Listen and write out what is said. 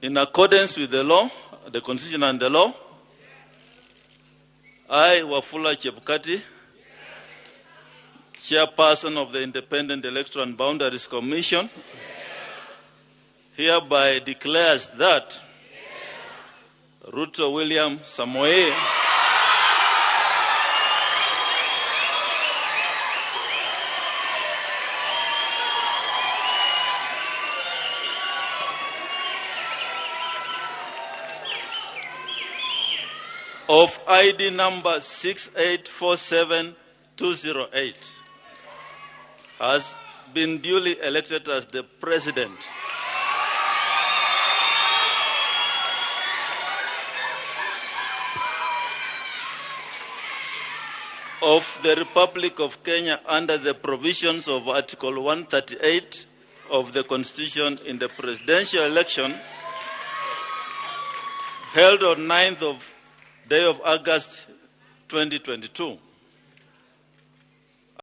In accordance with the law, the Constitution and the law, I, Wafula Chebukati, Chairperson of the Independent Electoral and Boundaries Commission, hereby declares that Ruto William Samoei of ID number 6847208 has been duly elected as the President of the Republic of Kenya under the provisions of Article 138 of the Constitution in the presidential election held on 9th of day of August 2022.